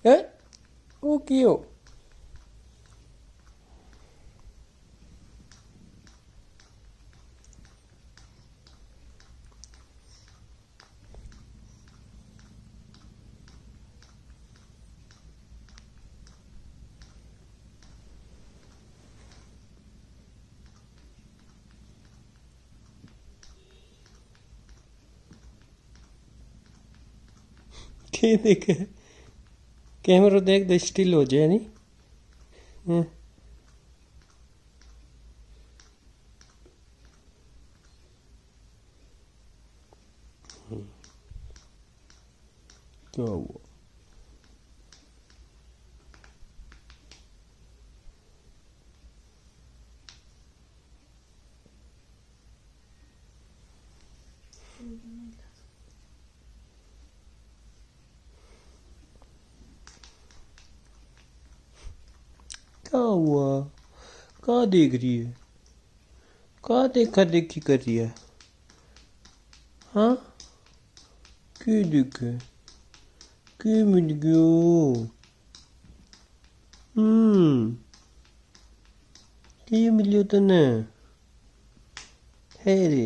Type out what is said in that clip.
え大きいよ。के देखे कैमरा देख they still हो जाए नहीं। हम्म, क्या हुआ? क्या हुआ? क्या देख रही है? क्या देखा देखी कर रही है? हाँ, क्यों देखे? क्यों मिल गयो? क्यों मिलियो तने? है रे